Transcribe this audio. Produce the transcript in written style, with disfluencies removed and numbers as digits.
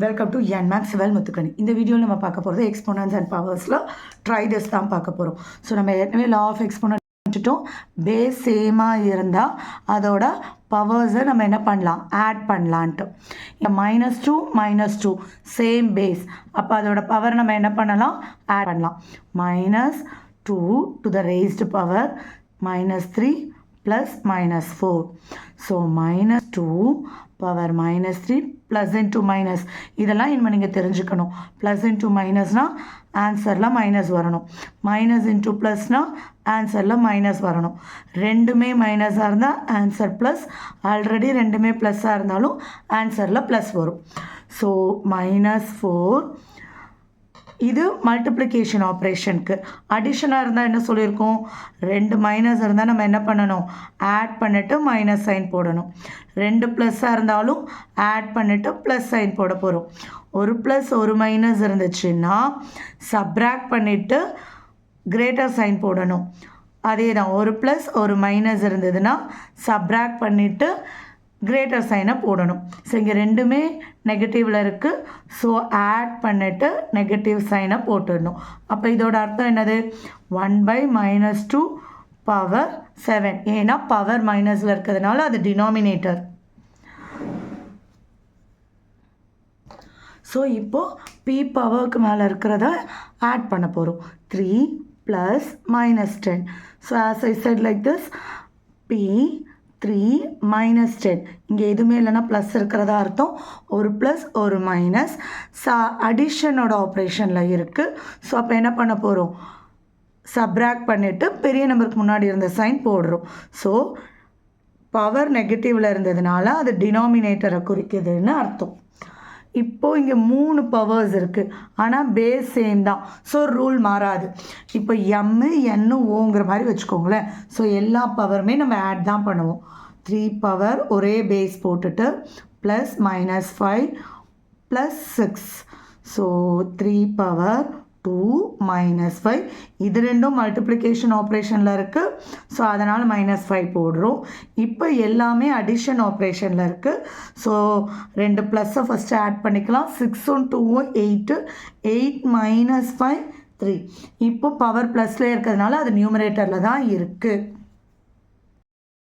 Welcome to NMATH Sival Muthukkani. இந்த வீடியோவில் நம்ம பார்க்க போகிறது எக்ஸ்போனன்ட்ஸ் அண்ட் பவர்ஸில் ட்ரைடஸ் தான் பார்க்க போகிறோம். ஸோ நம்ம ஏற்கனவே லா ஆஃப் எக்ஸ்போனன்ட் வச்சுட்டோம். பேஸ் சேமாக இருந்தால் அதோட பவர்ஸை நம்ம என்ன பண்ணலாம், ஆட் பண்ணலான்ட்டு. இப்போ -2 சேம் பேஸ், அப்போ அதோட பவர் நம்ம என்ன பண்ணலாம், ஆட் பண்ணலாம். -2 to the raised power -3 plus -4. So -2 power -3 plus into minus. இதெல்லாம் இனிமேல் நீங்கள் தெரிஞ்சுக்கணும். ப்ளஸ் இன்ட்டு மைனஸ்னால் ஆன்சரில் மைனஸ் வரணும், மைனஸ் இன்ட்டு ப்ளஸ்னால் ஆன்சரில் மைனஸ் வரணும். ரெண்டுமே மைனஸாக இருந்தால் ஆன்சர் ப்ளஸ், ஆல்ரெடி ரெண்டுமே ப்ளஸ்ஸாக இருந்தாலும் ஆன்சரில் ப்ளஸ் வரும். ஸோ -4 இது மல்டிப்ளிகேஷன் ஆப்ரேஷனுக்கு. அடிஷனாக இருந்தால் என்ன சொல்லியிருக்கோம், ரெண்டு மைனஸ் இருந்தால் நம்ம என்ன பண்ணணும், ஆட் பண்ணிவிட்டு மைனஸ் சைன் போடணும். ரெண்டு ப்ளஸ்ஸாக இருந்தாலும் ஆட் பண்ணிவிட்டு ப்ளஸ் சைன் போட போகிறோம். ஒரு ப்ளஸ் ஒரு மைனஸ் இருந்துச்சுன்னா சப்ராக்ட் பண்ணிவிட்டு கிரேட்டர் சைன் போடணும். அதே தான், ஒரு ப்ளஸ் ஒரு மைனஸ் இருந்ததுன்னா சப்ராக்ட் பண்ணிவிட்டு கிரேட்டர் சைனை போடணும். ஸோ இங்கே ரெண்டுமே நெகட்டிவில் இருக்குது. ஸோ ஆட் பண்ணிவிட்டு நெகட்டிவ் சைனை போட்டுடணும். அப்போ இதோட அர்த்தம் என்னது, 1/-2 பவர் 7. ஏன்னா பவர் மைனஸில் இருக்கிறதுனால அது டினாமினேட்டர். ஸோ இப்போது பி பவருக்கு மேலே இருக்கிறத ஆட் பண்ண போகிறோம். 3 + -10. So as I set like this, P 3 - 10. இங்கே எதுவுமே இல்லைன்னா ப்ளஸ் இருக்கிறதா அர்த்தம். ஒரு ப்ளஸ் ஒரு மைனஸ் அடிஷனோட ஆப்ரேஷனில் இருக்குது. ஸோ அப்போ என்ன பண்ண போகிறோம், சப்ராக்ட் பண்ணிவிட்டு பெரிய நம்பருக்கு முன்னாடி இருந்த சைன் போடுறோம். ஸோ பவர் நெகட்டிவில் இருந்ததுனால அது டினாமினேட்டரை குறிக்குதுன்னு அர்த்தம். இப்போது இங்கே 3 பவர்ஸ் இருக்குது, ஆனால் பேஸ் சேம் தான். ஸோ ரூல் மாறாது. இப்போ N ஓங்கிற மாதிரி வச்சுக்கோங்களேன். ஸோ எல்லா பவருமே நம்ம ஆட் தான் பண்ணுவோம். 3 பவர் ஒரே பேஸ் போட்டுட்டு ப்ளஸ் -5 + 6. So 3 power 2 -5. இது ரெண்டும் மல்டிப்ளிகேஷன் ஆப்ரேஷனில் இருக்குது. ஸோ அதனால் -5 போடுறோம். இப்போ எல்லாமே அடிஷன் ஆப்ரேஷனில் இருக்குது. ஸோ ரெண்டு ப்ளஸ்ஸை ஃபஸ்ட்டு ஆட் பண்ணிக்கலாம். 6 2 8, 8 - 5 3. இப்போ பவர் ப்ளஸ்லேயே இருக்கிறதுனால அது நியூமரேட்டரில் தான் இருக்குது.